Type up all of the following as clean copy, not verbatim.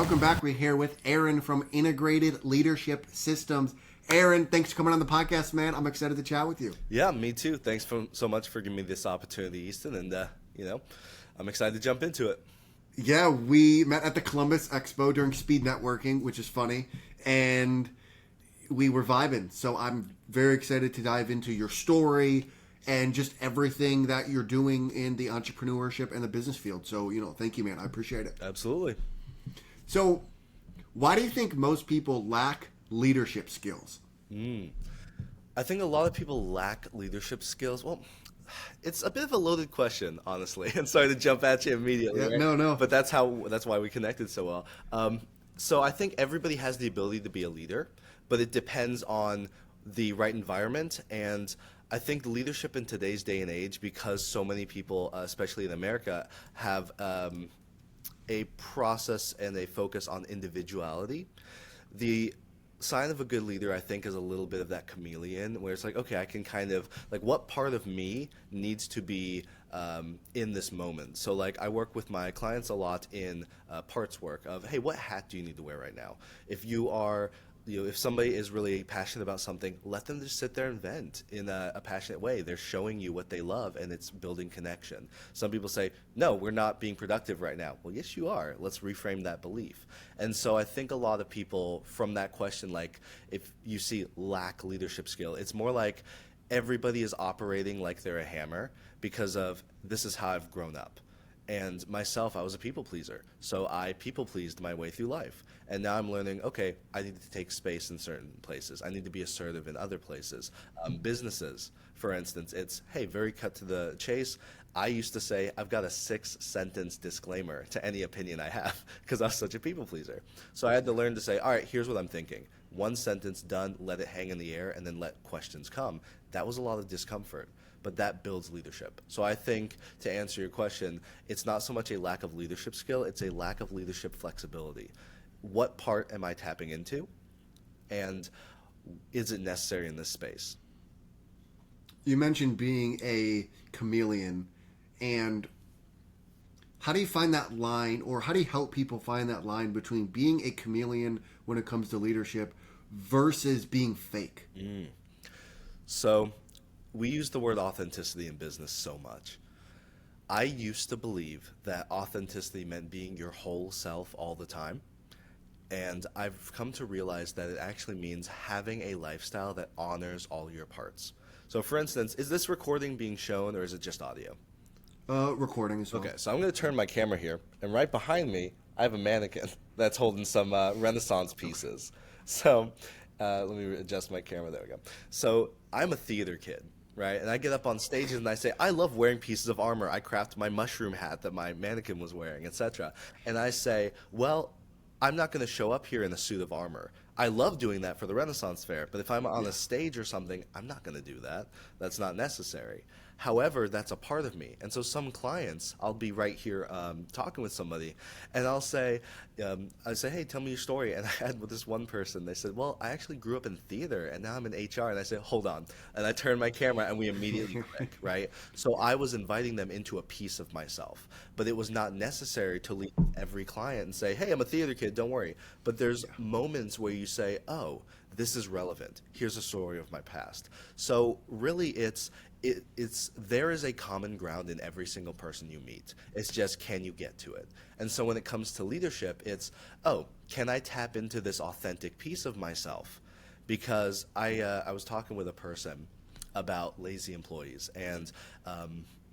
welcome back. We're here with Aaron from Integrated Leadership Systems. Aaron, thanks for coming on the podcast, man. I'm excited to chat with you. Yeah, me too. Thanks so much for giving me this opportunity, Easton, and I'm excited to jump into it. Yeah, we met at the Columbus Expo during speed networking, which is funny, and we were vibing. So I'm very excited to dive into your story and just everything that you're doing in the entrepreneurship and the business field. So, thank you, man. I appreciate it. Absolutely. So, why do you think most people lack leadership skills? I think a lot of people lack leadership skills. Well, it's a bit of a loaded question, honestly. And sorry to jump at you immediately. Yeah, right? no. But that's why we connected so well. So I think everybody has the ability to be a leader, but it depends on the right environment. And I think leadership in today's day and age, because so many people, especially in America, have a process and a focus on individuality. The sign of a good leader, I think, is a little bit of that chameleon, where it's like, okay, I can kind of, like, what part of me needs to be in this moment? So, like, I work with my clients a lot in parts work of, hey, what hat do you need to wear right now? If you are, if somebody is really passionate about something, let them just sit there and vent in a passionate way. They're showing you what they love, and it's building connection. Some people say, no, we're not being productive right now. Well, yes, you are. Let's reframe that belief. And so I think a lot of people from that question, like, if you see lack leadership skill, it's more like everybody is operating like they're a hammer because of this is how I've grown up. And myself, I was a people pleaser. So I people pleased my way through life. And now I'm learning, okay, I need to take space in certain places. I need to be assertive in other places. Businesses, for instance, it's, hey, very cut to the chase. I used to say, I've got a 6-sentence disclaimer to any opinion I have because I was such a people pleaser. So I had to learn to say, all right, here's what I'm thinking. 1 sentence done, let it hang in the air, and then let questions come. That was a lot of discomfort. But that builds leadership. So I think, to answer your question, it's not so much a lack of leadership skill, it's a lack of leadership flexibility. What part am I tapping into? And is it necessary in this space? You mentioned being a chameleon, and how do you find that line, or how do you help people find that line between being a chameleon when it comes to leadership versus being fake? So we use the word authenticity in business so much. I used to believe that authenticity meant being your whole self all the time. And I've come to realize that it actually means having a lifestyle that honors all your parts. So for instance, is this recording being shown or is it just audio? Recording as well. Okay, so I'm going to turn my camera here, and right behind me, I have a mannequin that's holding some Renaissance pieces. So let me adjust my camera. There we go. So I'm a theater kid. Right, and I get up on stages and I say, I love wearing pieces of armor. I craft my mushroom hat that my mannequin was wearing, etc. And I say, well, I'm not going to show up here in a suit of armor. I love doing that for the Renaissance Fair, but if I'm on a stage or something, I'm not going to do that. That's not necessary. However, that's a part of me. And so some clients, I'll be right here talking with somebody, and I'll say, hey, tell me your story. And I had with this one person, they said, well, I actually grew up in theater, and now I'm in HR. And I said, hold on. And I turned my camera, and we immediately click, right? So I was inviting them into a piece of myself. But it was not necessary to leave every client and say, hey, I'm a theater kid, don't worry. But there's moments where you say, oh, this is relevant. Here's a story of my past. So really it's there is a common ground in every single person you meet. It's just, can you get to it? And so when it comes to leadership, it's, oh, can I tap into this authentic piece of myself? Because I was talking with a person about lazy employees, and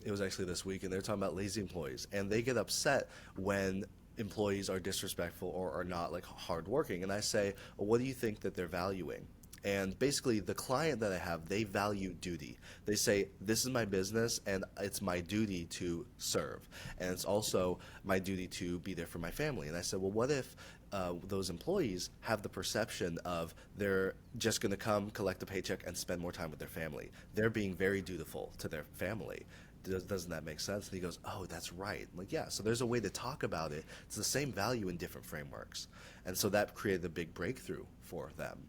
it was actually this week, and they're talking about lazy employees, and they get upset when employees are disrespectful or are not like hardworking. And I say, well, what do you think that they're valuing? And basically the client that I have, they value duty. They say, this is my business and it's my duty to serve. And it's also my duty to be there for my family. And I said, well, what if those employees have the perception of they're just going to come, collect a paycheck, and spend more time with their family? They're being very dutiful to their family. Doesn't that make sense? And he goes, oh, that's right. I'm like, yeah, so there's a way to talk about it. It's the same value in different frameworks. And so that created a big breakthrough for them.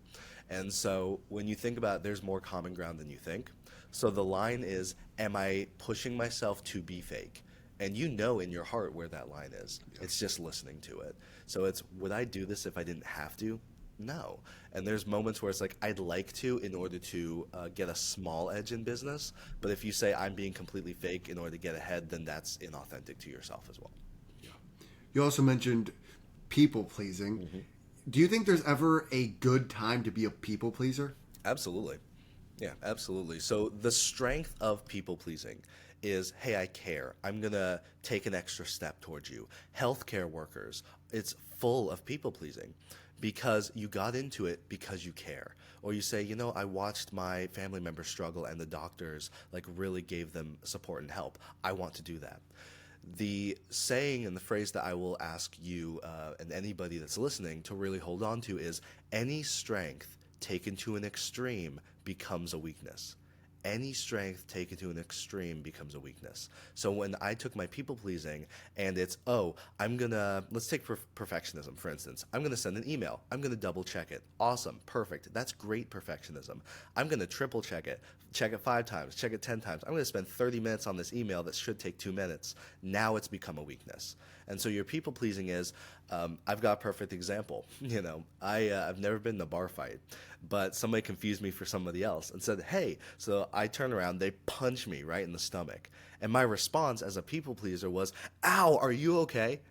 And so when you think about it, there's more common ground than you think. So the line is, am I pushing myself to be fake? And you know in your heart where that line is. Yeah. It's just listening to it. So it's, would I do this if I didn't have to? No. And there's moments where it's like, I'd like to in order to get a small edge in business. But if you say I'm being completely fake in order to get ahead, then that's inauthentic to yourself as well. Yeah. You also mentioned people pleasing. Hmm. Do you think there's ever a good time to be a people pleaser? Absolutely. Yeah, absolutely. So the strength of people pleasing is, hey, I care. I'm going to take an extra step towards you. Healthcare workers, it's full of people pleasing because you got into it because you care. Or you say, you know, I watched my family member struggle and the doctors like really gave them support and help. I want to do that. The saying and the phrase that I will ask you and anybody that's listening to really hold on to is, any strength taken to an extreme becomes a weakness. Any strength taken to an extreme becomes a weakness. So when I took my people pleasing and it's, oh, I'm gonna, let's take perfectionism for instance. I'm gonna send an email. I'm gonna double check it. Awesome, perfect. That's great perfectionism. I'm gonna triple check it 5 times, check it 10 times. I'm gonna spend 30 minutes on this email that should take 2 minutes. Now it's become a weakness. And so your people pleasing is, I've got a perfect example. You know, I've never been in a bar fight, but somebody confused me for somebody else and said, "Hey," so I turn around, they punch me right in the stomach, and my response as a people pleaser was, "Ow, are you okay?"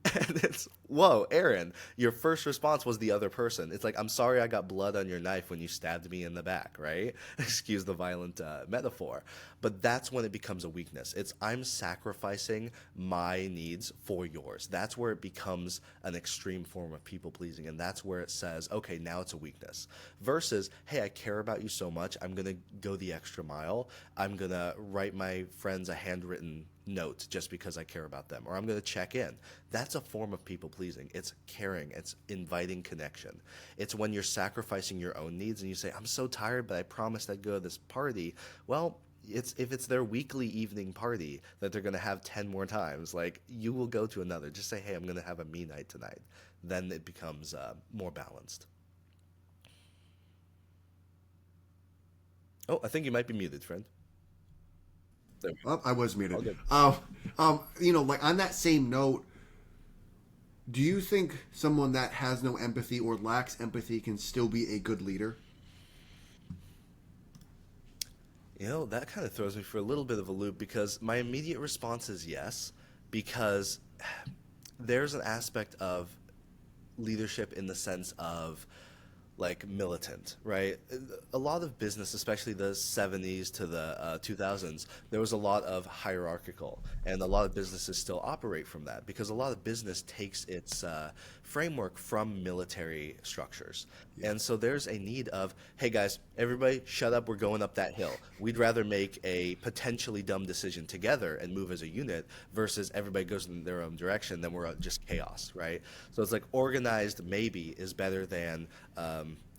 And it's, whoa, Aaron, your first response was the other person. It's like, I'm sorry I got blood on your knife when you stabbed me in the back, right? Excuse the violent metaphor. But that's when it becomes a weakness. It's, I'm sacrificing my needs for yours. That's where it becomes an extreme form of people pleasing. And that's where it says, okay, now it's a weakness. Versus, hey, I care about you so much. I'm going to go the extra mile. I'm going to write my friends a handwritten note just because I care about them, or I'm going to check in. That's a form of people pleasing. It's caring, it's inviting connection. It's when you're sacrificing your own needs and you say, I'm so tired, but I promised I'd go to this party. Well, it's, if it's their weekly evening party that they're going to have 10 more times, like, you will go to another. Just say, hey, I'm going to have a me night tonight. Then it becomes more balanced. Oh, I think you might be muted, friend. There we go. Oh, I was All muted. good. Like on that same note, do you think someone that has no empathy or lacks empathy can still be a good leader? You know, that kind of throws me for a little bit of a loop because my immediate response is yes, because there's an aspect of leadership in the sense of like militant, right? A lot of business, especially the 70s to the 2000s, there was a lot of hierarchical, and a lot of businesses still operate from that because a lot of business takes its framework from military structures. Yeah. And so there's a need of, hey guys, everybody shut up, we're going up that hill. We'd rather make a potentially dumb decision together and move as a unit versus everybody goes in their own direction, then we're just chaos, right? So it's like organized maybe is better than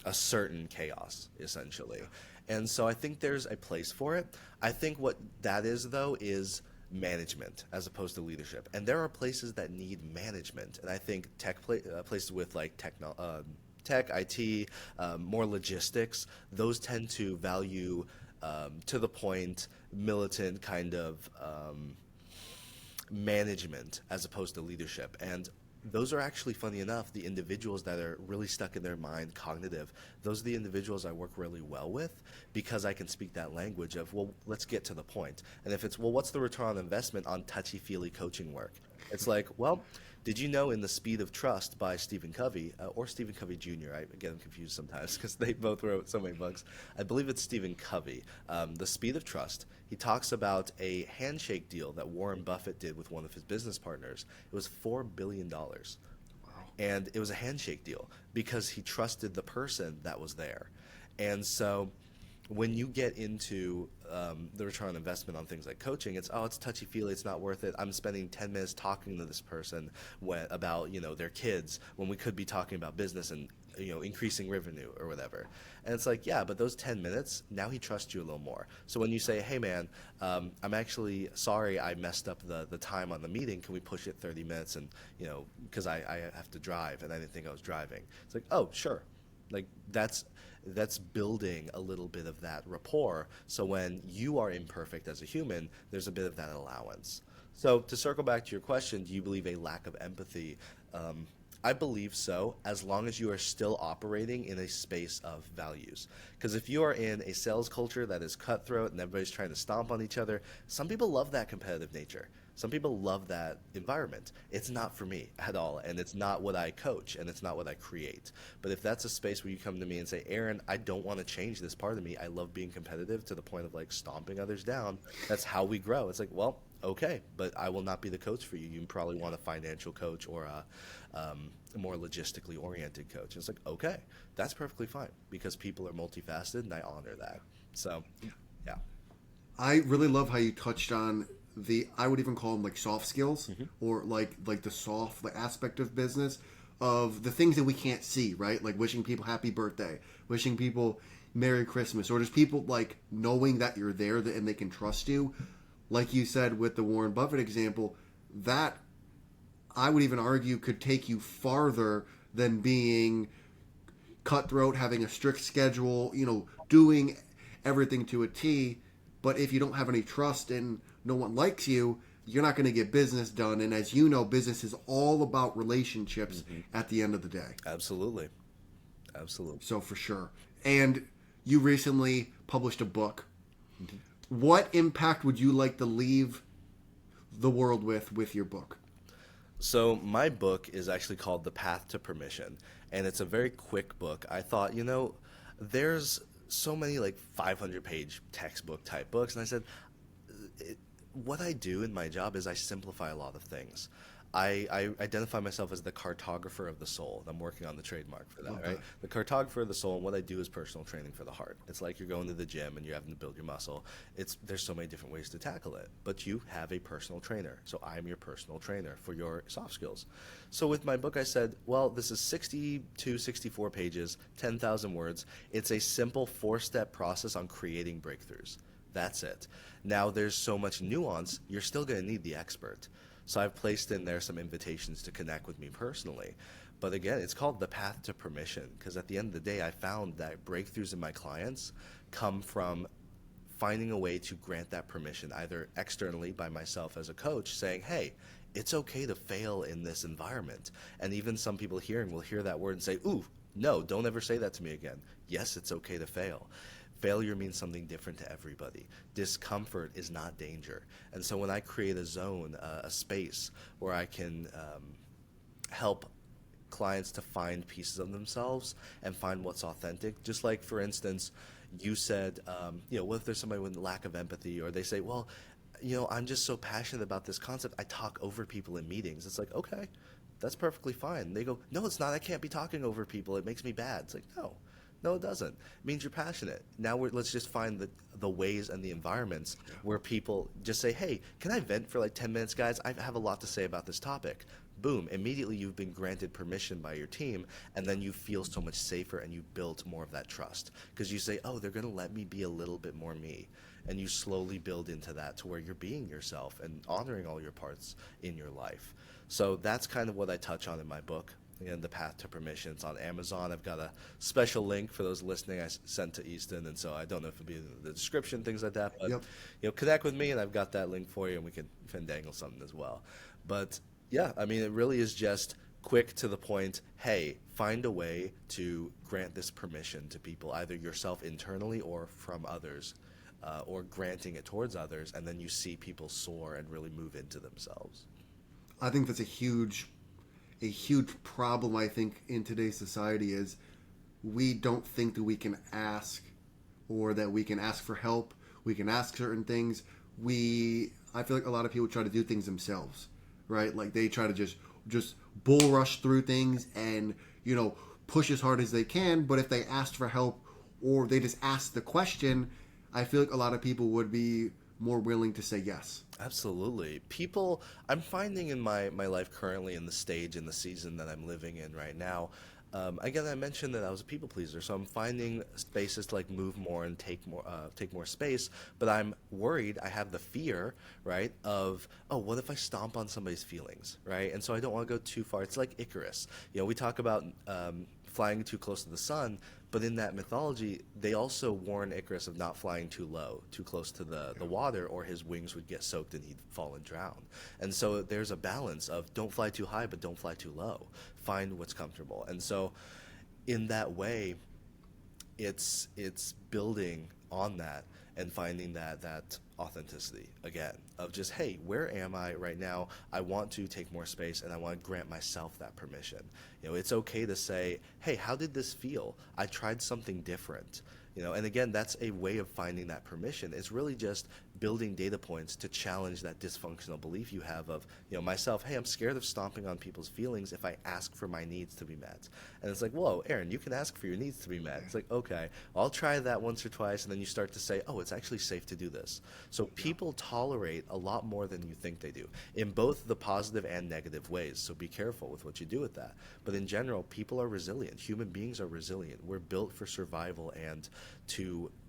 a certain chaos, essentially. And so I think there's a place for it. I think what that is, though, is management as opposed to leadership. And there are places that need management. And I think places with like tech, IT, more logistics, those tend to value to the point, militant kind of management as opposed to leadership. And those are actually, funny enough, the individuals that are really stuck in their mind, cognitive. Those are the individuals I work really well with because I can speak that language of, well, let's get to the point. And if it's, well, what's the return on investment on touchy-feely coaching work? It's like, well, did you know in The Speed of Trust by Stephen Covey, or Stephen Covey Jr., I get them confused sometimes because they both wrote so many books. I believe it's Stephen Covey. The Speed of Trust, he talks about a handshake deal that Warren Buffett did with one of his business partners. It was $4 billion. Wow. And it was a handshake deal because he trusted the person that was there. And so when you get into the return on investment on things like coaching, it's, oh, it's touchy feely, it's not worth it. I'm spending 10 minutes talking to this person about their kids when we could be talking about business and increasing revenue or whatever. And it's like, yeah, but those 10 minutes, now he trusts you a little more. So when you say, hey man, I'm actually sorry I messed up the time on the meeting. Can we push it 30 minutes? And because I have to drive and I didn't think I was driving. It's like, oh, sure. Like that's building a little bit of that rapport. So when you are imperfect as a human, there's a bit of that allowance. So to circle back to your question, do you believe a lack of empathy? Um, I believe so, as long as you are still operating in a space of values. Because if you are in a sales culture that is cutthroat and everybody's trying to stomp on each other, some people love that competitive nature. Some people love that environment. It's not for me at all, and it's not what I coach, and it's not what I create. But if that's a space where you come to me and say, Aaron, I don't want to change this part of me. I love being competitive to the point of like stomping others down. That's how we grow. It's like, well, okay, but I will not be the coach for you. You probably want a financial coach or a more logistically oriented coach. It's like, okay, that's perfectly fine because people are multifaceted and I honor that. So, yeah. I really love how you touched on the, I would even call them like soft skills, or like the soft like aspect of business, of the things that we can't see, right? Like wishing people happy birthday, wishing people Merry Christmas, or just people like knowing that you're there and they can trust you. Like you said with the Warren Buffett example, that I would even argue could take you farther than being cutthroat, having a strict schedule, doing everything to a T. But if you don't have any trust and no one likes you, you're not going to get business done. And as you know, business is all about relationships at the end of the day. Absolutely. Absolutely. So for sure. And you recently published a book. What impact would you like to leave the world with your book? So my book is actually called The Path to Permission, and it's a very quick book. I thought, there's so many like 500-page textbook type books, and I said, what I do in my job is I simplify a lot of things. I identify myself as the cartographer of the soul. I'm working on the trademark for that, Okay. right? The cartographer of the soul, and what I do is personal training for the heart. It's like you're going to the gym and you're having to build your muscle. There's so many different ways to tackle it, but you have a personal trainer. So I'm your personal trainer for your soft skills. So with my book, I said, well, this is 62, 64 pages, 10,000 words. It's a simple 4-step process on creating breakthroughs. That's it. Now, there's so much nuance, you're still going to need the expert. So I've placed in there some invitations to connect with me personally. But again, it's called The Path to Permission, because at the end of the day, I found that breakthroughs in my clients come from finding a way to grant that permission, either externally by myself as a coach, saying, hey, it's okay to fail in this environment. And even some people hearing will hear that word and say, ooh, no, don't ever say that to me again. Yes, it's okay to fail. Failure means something different to everybody. Discomfort is not danger. And so when I create a zone, a space where I can help clients to find pieces of themselves and find what's authentic, just like, for instance, you said, what if there's somebody with lack of empathy, or they say, well, I'm just so passionate about this concept, I talk over people in meetings. It's like, okay, that's perfectly fine. They go, no, it's not. I can't be talking over people. It makes me bad. It's like, no. No, it doesn't. It means you're passionate. Now let's just find the ways and the environments where people just say, hey, can I vent for like 10 minutes, guys? I have a lot to say about this topic. Boom. Immediately you've been granted permission by your team, and then you feel so much safer and you build more of that trust. Because you say, oh, they're going to let me be a little bit more me. And you slowly build into that to where you're being yourself and honoring all your parts in your life. So that's kind of what I touch on in my book. Again, The Path to Permission. It's on Amazon. I've got a special link for those listening I sent to Easton, and so I don't know if it'll be in the description, things like that. But connect with me, and I've got that link for you, and we can fandangle something as well. But yeah, I mean, it really is just quick to the point. Hey, find a way to grant this permission to people, either yourself internally or from others, or granting it towards others, and then you see people soar and really move into themselves. I think that's a huge problem, I think, in today's society is we don't think that we can ask, or that we can ask for help. We can ask certain things. I feel like a lot of people try to do things themselves, right? Like they try to just bull rush through things and, push as hard as they can. But if they asked for help or they just asked the question, I feel like a lot of people would be more willing to say yes. Absolutely. I'm finding in my life currently, in the stage, in the season that I'm living in right now, again, I mentioned that I was a people pleaser, so I'm finding spaces to like move more and take more space, but I'm worried, I have the fear, right, of, oh, what if I stomp on somebody's feelings, right? And so I don't want to go too far. It's like Icarus. We talk about flying too close to the sun, But in that mythology, they also warn Icarus of not flying too low, too close to the water, or his wings would get soaked and he'd fall and drown. And so there's a balance of don't fly too high, but don't fly too low. Find what's comfortable. And so in that way, it's building on that and finding that authenticity again of just, hey, where am I right now? I want to take more space and I want to grant myself that permission. It's okay to say, hey, how did this feel? I tried something different. And again, that's a way of finding that permission. It's really just building data points to challenge that dysfunctional belief you have of, myself, hey, I'm scared of stomping on people's feelings if I ask for my needs to be met. And it's like, whoa, Aaron, you can ask for your needs to be met. It's like, okay, I'll try that once or twice, and then you start to say, oh, it's actually safe to do this. So people tolerate a lot more than you think they do, in both the positive and negative ways. So be careful with what you do with that. But in general, people are resilient. Human beings are resilient. We're built for survival and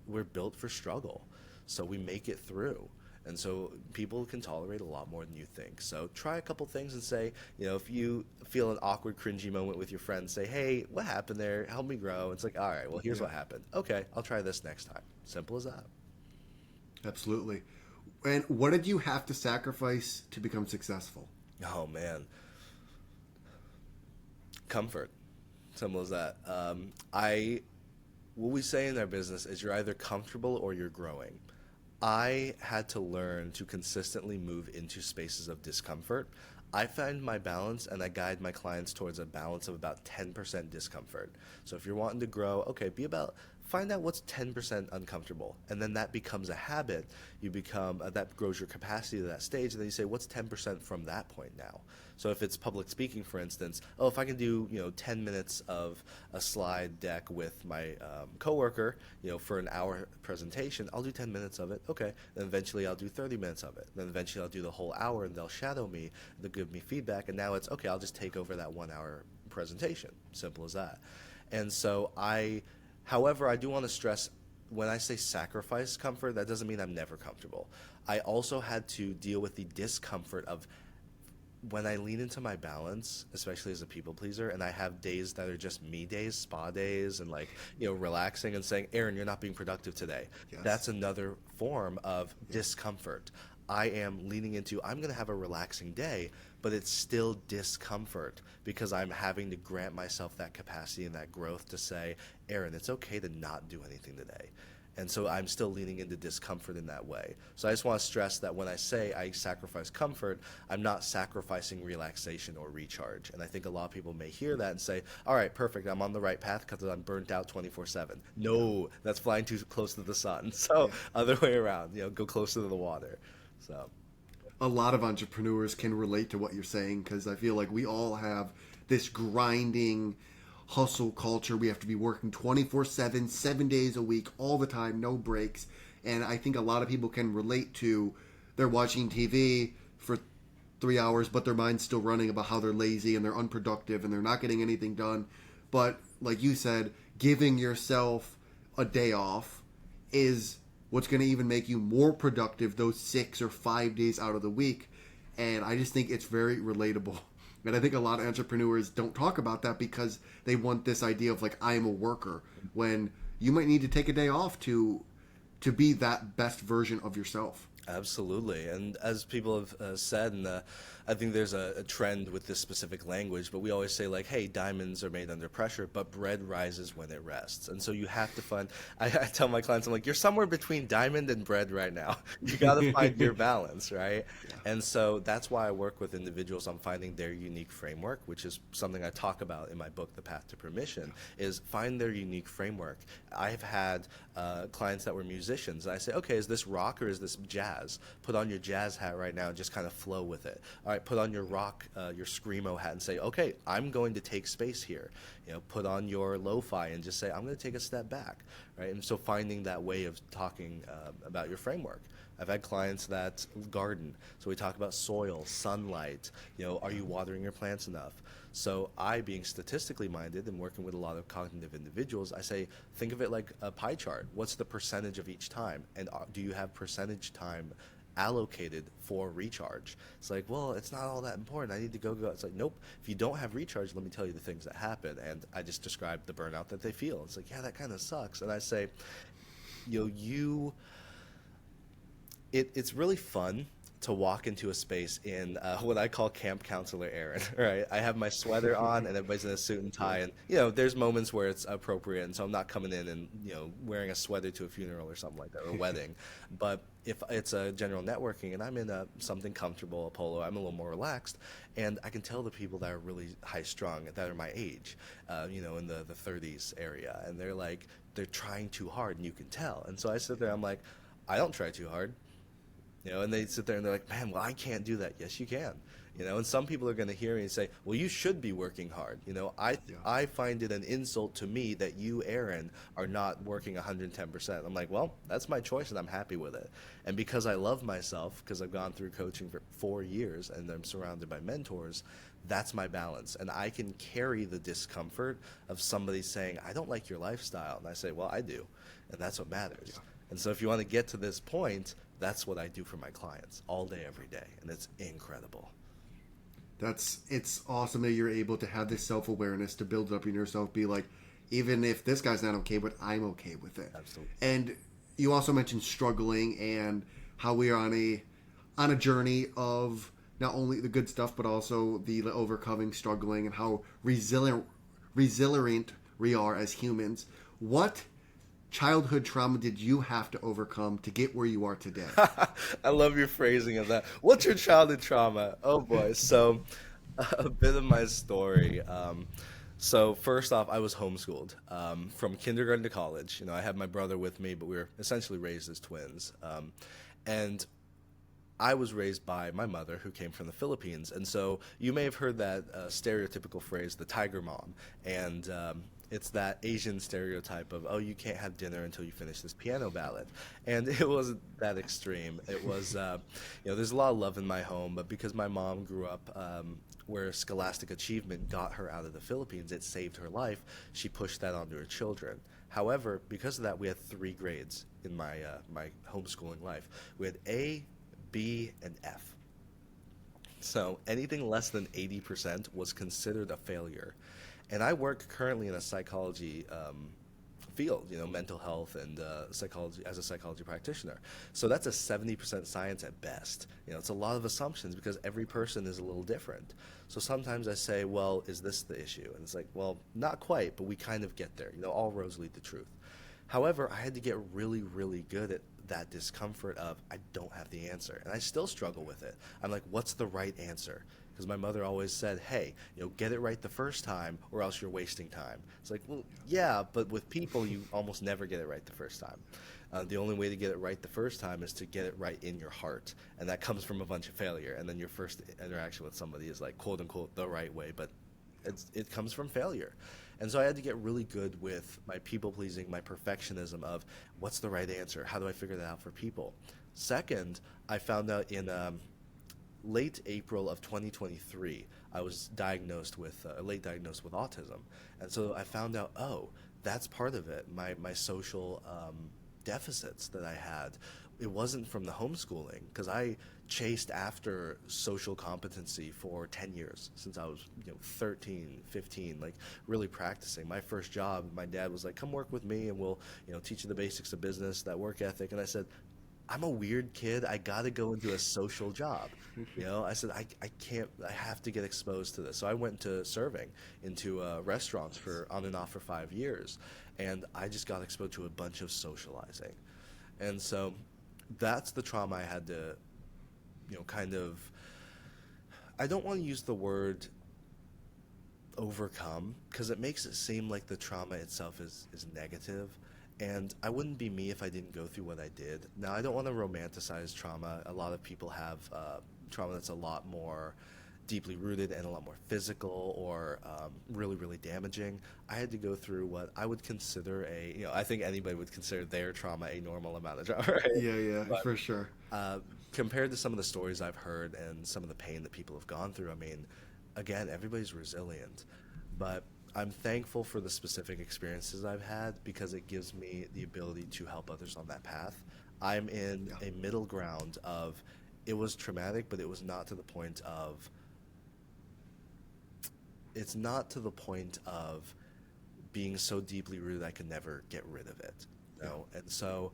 we're built for struggle. So we make it through. And so people can tolerate a lot more than you think. So try a couple things and say, if you feel an awkward, cringy moment with your friends, say, hey, what happened there? Help me grow. It's like, all right, well, here's what happened. Okay, I'll try this next time. Simple as that. Absolutely. And what did you have to sacrifice to become successful? Oh, man. Comfort. Simple as that. What we say in our business is you're either comfortable or you're growing. I had to learn to consistently move into spaces of discomfort. I find my balance and I guide my clients towards a balance of about 10% discomfort. So if you're wanting to grow, okay, find out what's 10% uncomfortable. And then that becomes a habit. You become, that grows your capacity to that stage. And then you say, what's 10% from that point now? So if it's public speaking, for instance, if I can do 10 minutes of a slide deck with my coworker, for an hour presentation, I'll do 10 minutes of it. Okay, then eventually I'll do 30 minutes of it. Then eventually I'll do the whole hour, and they'll shadow me, they'll give me feedback, and now it's okay. I'll just take over that 1 hour presentation. Simple as that. And so however, I do want to stress, when I say sacrifice comfort, that doesn't mean I'm never comfortable. I also had to deal with the discomfort of when I lean into my balance, especially as a people pleaser, and I have days that are just me days, spa days, and relaxing and saying, Aaron, you're not being productive today. Yes. That's another form of discomfort. I am leaning into, I'm going to have a relaxing day, but it's still discomfort because I'm having to grant myself that capacity and that growth to say, Aaron, it's okay to not do anything today. And so I'm still leaning into discomfort in that way. So I just want to stress that when I say I sacrifice comfort, I'm not sacrificing relaxation or recharge. And I think a lot of people may hear that and say, all right, perfect, I'm on the right path because I'm burnt out 24/7. No, that's flying too close to the sun. So other way around, go closer to the water. So a lot of entrepreneurs can relate to what you're saying, because I feel like we all have this grinding hustle culture. We have to be working 24/7, 7 days a week, all the time, no breaks. And I think a lot of people can relate to, they're watching TV for 3 hours, but their mind's still running about how they're lazy and they're unproductive and they're not getting anything done. But like you said, giving yourself a day off is what's going to even make you more productive those 6 or 5 days out of the week. And I just think it's very relatable. And I think a lot of entrepreneurs don't talk about that because they want this idea of I am a worker, when you might need to take a day off to be that best version of yourself. Absolutely. And as people have said, and I think there's a trend with this specific language, but we always say hey, diamonds are made under pressure, but bread rises when it rests. And so you have to find, I tell my clients, I'm you're somewhere between diamond and bread right now. You got to find your balance, right? Yeah. And so that's why I work with individuals on finding their unique framework, which is something I talk about in my book, The Path to Permission, is find their unique framework. I've had clients that were musicians. And I say, okay, is this rock or is this jazz? Put on your jazz hat right now and just kind of flow with it. All right, put on your rock, your screamo hat and say, okay, I'm going to take space here. Put on your lo-fi and just say, I'm going to take a step back, right? And so finding that way of talking about your framework. I've had clients that garden, so we talk about soil, sunlight, are you watering your plants enough? So I, being statistically minded and working with a lot of cognitive individuals, I say, think of it like a pie chart. What's the percentage of each time? And do you have percentage time allocated for recharge. It's like, well, it's not all that important. I need to go. It's like, nope. If you don't have recharge, let me tell you the things that happen. And I just described the burnout that they feel. It's like, yeah, that kind of sucks. And I say, you it's really fun to walk into a space in what I call camp counselor Aaron. Right, I have my sweater on and everybody's in a suit and tie, and there's moments where it's appropriate, and so I'm not coming in and wearing a sweater to a funeral or something like that, or a wedding. But if it's a general networking and I'm in something comfortable, a polo, I'm a little more relaxed, and I can tell the people that are really high strung that are my age, in the 30s area, and they're trying too hard, and you can tell. And so I sit there, I'm like, I don't try too hard. And they sit there and they're like, man, well, I can't do that. Yes, you can. And some people are going to hear me and say, well, you should be working hard. I find it an insult to me that you, Aaron, are not working 110%. I'm like, well, that's my choice and I'm happy with it. And because I love myself, because I've gone through coaching for 4 years and I'm surrounded by mentors, that's my balance. And I can carry the discomfort of somebody saying, I don't like your lifestyle. And I say, well, I do. And that's what matters. Yeah. And so if you want to get to this point, that's what I do for my clients all day, every day. And it's incredible. It's awesome that you're able to have this self-awareness, to build it up in yourself, be like, even if this guy's not okay, but I'm okay with it. Absolutely. And you also mentioned struggling and how we are on a journey of not only the good stuff, but also the overcoming, struggling, and how resilient we are as humans. What childhood trauma did you have to overcome to get where you are today? I love your phrasing of that. What's your childhood trauma? Oh boy. So a bit of my story. So first off, I was homeschooled from kindergarten to college. I had my brother with me, but we were essentially raised as twins. And I was raised by my mother, who came from the Philippines. And so you may have heard that stereotypical phrase, the tiger mom. And it's that Asian stereotype of, oh, you can't have dinner until you finish this piano ballad. And it wasn't that extreme. It was, there's a lot of love in my home, but because my mom grew up where scholastic achievement got her out of the Philippines, it saved her life, she pushed that onto her children. However, because of that, we had 3 grades in my homeschooling life. We had A, B, and F. So anything less than 80% was considered a failure. And I work currently in a psychology field, mental health and psychology, as a psychology practitioner. So that's a 70% science at best. It's a lot of assumptions because every person is a little different. So sometimes I say, well, is this the issue? And it's like, well, not quite, but we kind of get there. All roads lead to truth. However, I had to get really, really good at that discomfort of, I don't have the answer. And I still struggle with it. I'm like, what's the right answer? Because my mother always said, hey, get it right the first time or else you're wasting time. It's like, well, yeah, but with people, you almost never get it right the first time. The only way to get it right the first time is to get it right in your heart. And that comes from a bunch of failure. And then your first interaction with somebody is like, quote unquote, the right way. But it comes from failure. And so I had to get really good with my people pleasing, my perfectionism of what's the right answer? How do I figure that out for people? Second, I found out in late April of 2023, I was late diagnosed with autism. And so I found out, oh, that's part of it. My social deficits that I had, it wasn't from the homeschooling, because I chased after social competency for 10 years, since I was 13, 15, like really practicing. My first job, my dad was like, come work with me and we'll teach you the basics of business, that work ethic. And I said, I'm a weird kid. I got to go into a social job. I said, I can't, I have to get exposed to this. So I went to serving into restaurants on and off for 5 years. And I just got exposed to a bunch of socializing. And so that's the trauma I had to, I don't want to use the word overcome, because it makes it seem like the trauma itself is negative. And I wouldn't be me if I didn't go through what I did. Now, I don't want to romanticize trauma. A lot of people have trauma that's a lot more deeply rooted and a lot more physical or really, really damaging. I had to go through what I would consider I think anybody would consider their trauma a normal amount of trauma, right? Yeah, But, for sure. compared to some of the stories I've heard and some of the pain that people have gone through, I mean, again, everybody's resilient. But I'm thankful for the specific experiences I've had, because it gives me the ability to help others on that path. I'm in Yeah. a middle ground of it was traumatic, but it was not to the point of it's not to the point of being so deeply rooted I could never get rid of it. You Yeah. know? And so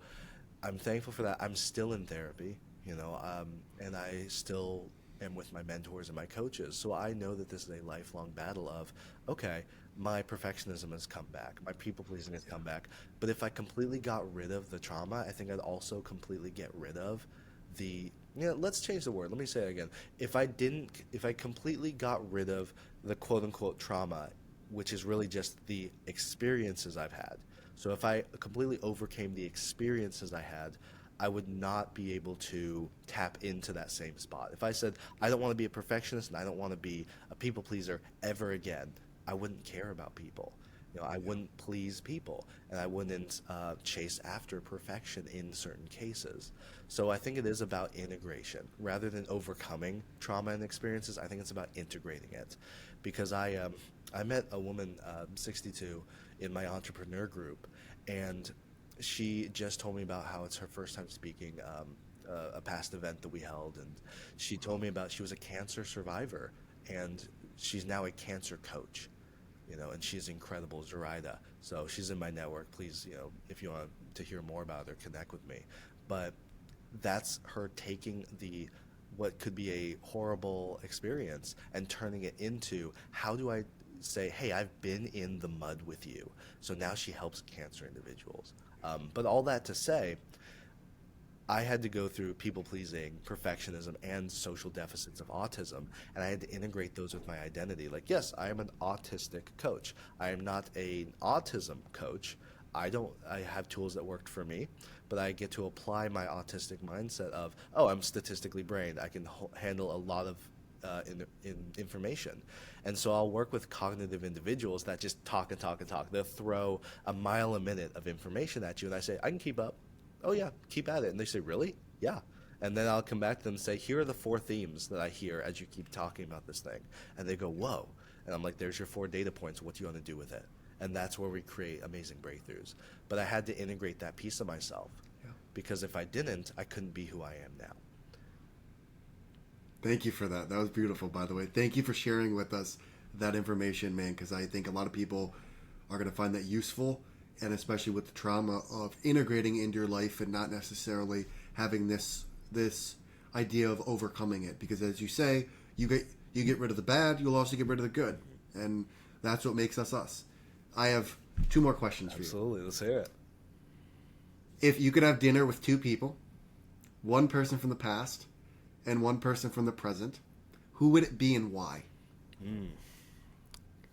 I'm thankful for that. I'm still in therapy, and I still am with my mentors and my coaches. So I know that this is a lifelong battle of, okay, my perfectionism has come back, my people pleasing has come back. But if I completely got rid of the trauma, I think I'd also completely get rid of let's change the word. Let me say it again. If I completely got rid of the quote unquote trauma, which is really just the experiences I've had. So if I completely overcame the experiences I had, I would not be able to tap into that same spot. If I said, I don't want to be a perfectionist and I don't want to be a people pleaser ever again, I wouldn't care about people. I Yeah. wouldn't please people and I wouldn't chase after perfection in certain cases. So I think it is about integration rather than overcoming trauma and experiences. I think it's about integrating it, because I met a woman, 62, in my entrepreneur group, and she just told me about how it's her first time speaking a past event that we held, and she told me about she was a cancer survivor, and she's now a cancer coach, and she's incredible, Zoraida. So she's in my network. Please, if you want to hear more about her, connect with me. But that's her taking the what could be a horrible experience and turning it into, how do I say, hey, I've been in the mud with you. So now she helps cancer individuals. But all that to say, I had to go through people pleasing, perfectionism, and social deficits of autism, and I had to integrate those with my identity. Like, yes, I am an autistic coach. I am not an autism coach. I have tools that worked for me, but I get to apply my autistic mindset of, oh, I'm statistically brained. I can handle a lot of in information. And so I'll work with cognitive individuals that just talk and talk and talk. They'll throw a mile a minute of information at you, and I say, I can keep up. Oh yeah, keep at it. And they say, really? Yeah. And then I'll come back to them and say, here are the four themes that I hear as you keep talking about this thing. And they go, whoa. And I'm like, there's your four data points. What do you want to do with it? And that's where we create amazing breakthroughs. But I had to integrate that piece of myself, Yeah. because if I didn't, I couldn't be who I am now. Thank you for that. That was beautiful, by the way. Thank you for sharing with us that information, man, because I think a lot of people are going to find that useful, and especially with the trauma of integrating into your life and not necessarily having this idea of overcoming it. Because as you say, you get rid of the bad, you'll also get rid of the good, and that's what makes us us. I have two more questions for you. Absolutely. Let's hear it. If you could have dinner with two people, one person from the past and one person from the present, who would it be and why?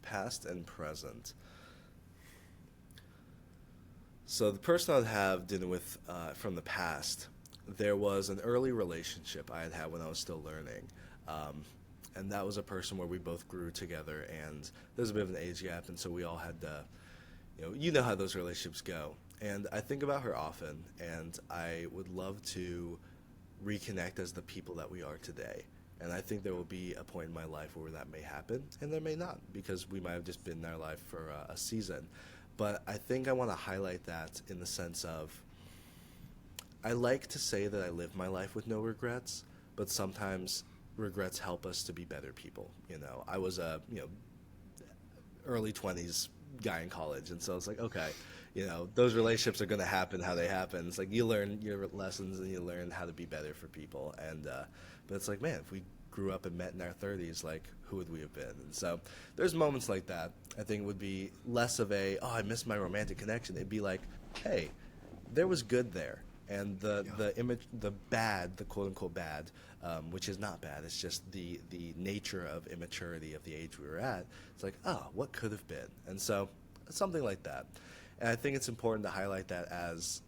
Past and present. So the person I'd have dinner with from the past, there was an early relationship I had when I was still learning. And that was a person where we both grew together, and there's a bit of an age gap, and so we all had to, you know how those relationships go. And I think about her often, and I would love to reconnect as the people that we are today. And I think there will be a point in my life where that may happen, and there may not, because we might have just been in our life for a season. But I think I want to highlight that in the sense of, I like to say that I live my life with no regrets, but sometimes regrets help us to be better people. I was a early 20s guy in college, and so it's like, okay, those relationships are going to happen how they happen. It's like you learn your lessons and you learn how to be better for people. And but it's like, man, if we grew up and met in our 30s, like, who would we have been? And so there's moments like that. I think it would be less of a, oh, I missed my romantic connection. It'd be like, hey, there was good there. And the image, the bad, the quote unquote bad, which is not bad. It's just the nature of immaturity of the age we were at. It's like, oh, what could have been? And so something like that. And I think it's important to highlight that as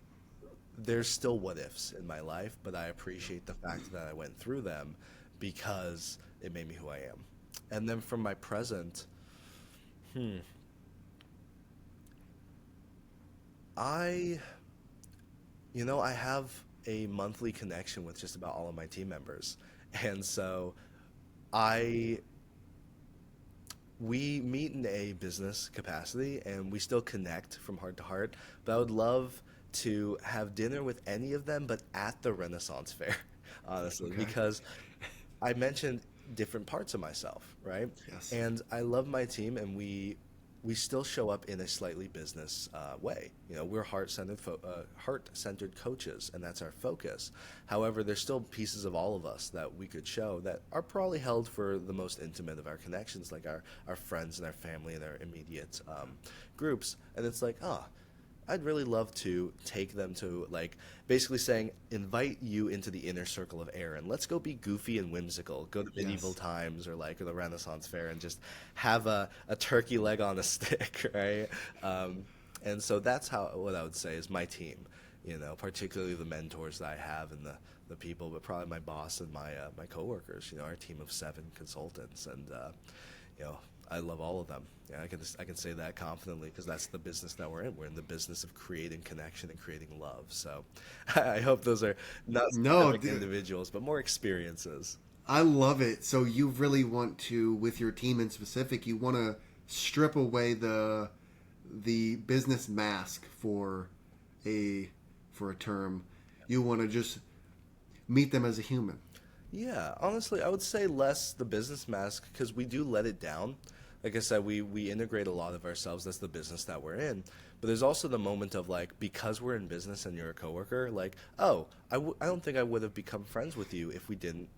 there's still what ifs in my life, but I appreciate the fact that I went through them because it made me who I am. And then from my present, I I have a monthly connection with just about all of my team members. And so I we meet in a business capacity and we still connect from heart to heart, but I would love to have dinner with any of them, but at the Renaissance Fair, honestly, Okay. because I mentioned different parts of myself, right? Yes. And I love my team, and we still show up in a slightly business way. We're heart-centered coaches, and that's our focus. However, there's still pieces of all of us that we could show that are probably held for the most intimate of our connections, like our friends and our family and our immediate groups. And it's like, I'd really love to take them to, like, basically saying, invite you into the inner circle of Aaron. Let's go be goofy and whimsical. Go to medieval Yes. times or like the Renaissance Fair and just have a turkey leg on a stick, right? And so that's what I would say is my team, particularly the mentors that I have and the people, but probably my boss and my coworkers, our team of 7 consultants. And, you know, I love all of them. Yeah, I can say that confidently because that's the business that we're in. We're in the business of creating connection and creating love. So I hope those are not No, specific individuals, but more experiences. I love it. So you really want to, with your team in specific, you want to strip away the business mask for a term. You want to just meet them as a human. Yeah, honestly, I would say less the business mask because we do let it down. Like I said, we integrate a lot of ourselves. That's the business that we're in. But there's also the moment of like, because we're in business and you're a coworker, like, oh, I don't think I would have become friends with you if we didn't,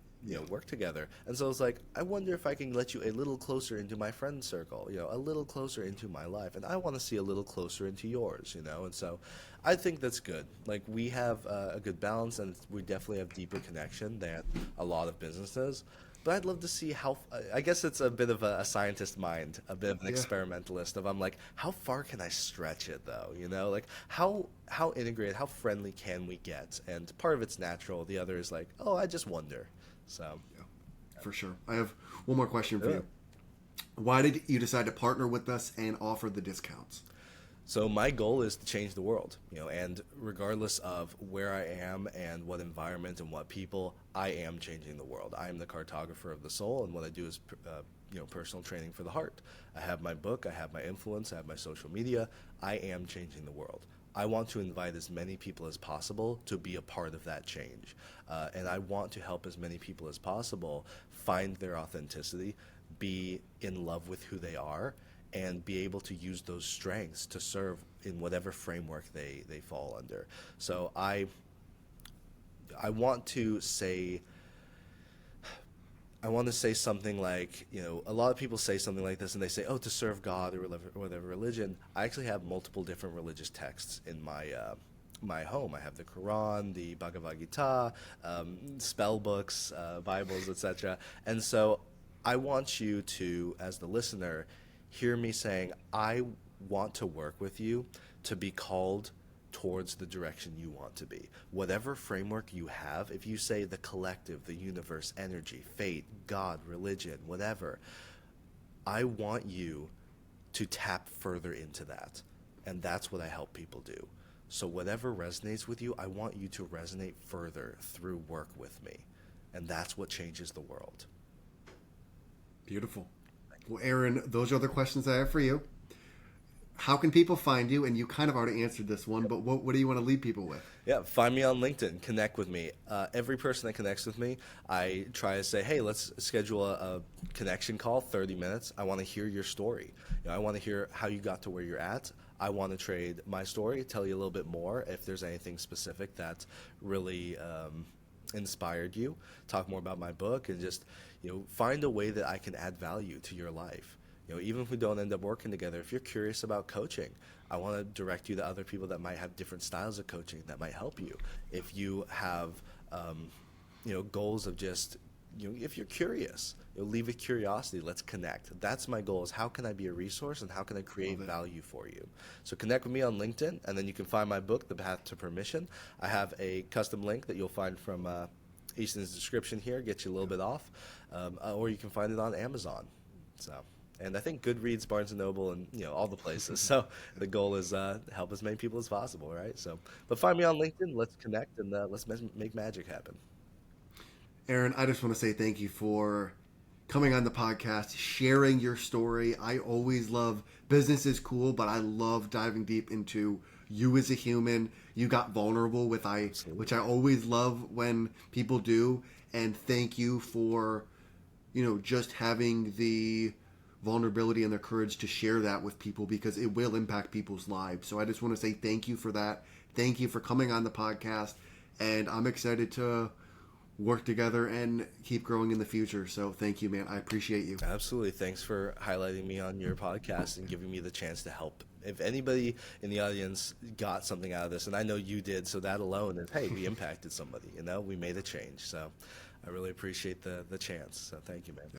work together. And so it's like, I wonder if I can let you a little closer into my friend circle, a little closer into my life. And I want to see a little closer into yours. And so I think that's good. Like, we have a good balance and we definitely have deeper connection than a lot of businesses. But I'd love to see how. I guess it's a bit of a scientist mind, a bit of an Yeah. experimentalist. Of I'm like, how far can I stretch it though? Like how integrated, how friendly can we get? And part of it's natural. The other is like, oh, I just wonder. So For sure. I have one more question for Yeah. you. Why did you decide to partner with us and offer the discounts? So my goal is to change the world, and regardless of where I am and what environment and what people, I am changing the world. I am the cartographer of the soul, and what I do is, personal training for the heart. I have my book, I have my influence, I have my social media. I am changing the world. I want to invite as many people as possible to be a part of that change, and I want to help as many people as possible find their authenticity, be in love with who they are, and be able to use those strengths to serve in whatever framework they fall under. So I want to say something like, a lot of people say something like this and they say, oh, to serve God or whatever religion. I actually have multiple different religious texts in my home. I have the Quran, the Bhagavad Gita, spell books, Bibles, etc. And so I want you to, as the listener, hear me saying, I want to work with you to be called towards the direction you want to be. Whatever framework you have, if you say the collective, the universe, energy, fate, God, religion, whatever, I want you to tap further into that. And that's what I help people do. So whatever resonates with you, I want you to resonate further through work with me. And that's what changes the world. Beautiful. Well, Aaron, those are the questions I have for you. How can people find you? And you kind of already answered this one, but what do you want to leave people with? Yeah, find me on LinkedIn. Connect with me. Every person that connects with me, I try to say, hey, let's schedule a connection call, 30 minutes. I want to hear your story. I want to hear how you got to where you're at. I want to trade my story, tell you a little bit more if there's anything specific that really inspired you. Talk more about my book and just find a way that I can add value to your life. Even if we don't end up working together, if you're curious about coaching, I want to direct you to other people that might have different styles of coaching that might help you. If you have, goals of just, if you're curious, leave with curiosity. Let's connect. That's my goal is how can I be a resource and how can I create value for you? So connect with me on LinkedIn, and then you can find my book, The Path to Permission. I have a custom link that you'll find from Easton's description here, get you a little bit off, or you can find it on Amazon. And I think Goodreads, Barnes & Noble, and all the places. So the goal is help as many people as possible, right? So, but find me on LinkedIn. Let's connect and let's make magic happen. Aaron, I just want to say thank you for coming on the podcast, sharing your story. I always love business is cool, but I love diving deep into you as a human. You got vulnerable, which I always love when people do. And thank you for, just having the vulnerability and the courage to share that with people, because it will impact people's lives. So I just want to say thank you for that. Thank you for coming on the podcast. And I'm excited to work together and keep growing in the future. So thank you, man. I appreciate you. Absolutely. Thanks for highlighting me on your podcast and giving me the chance to help. If anybody in the audience got something out of this, and I know you did, so that alone is, hey, we impacted somebody, we made a change. So I really appreciate the chance. So thank you, man.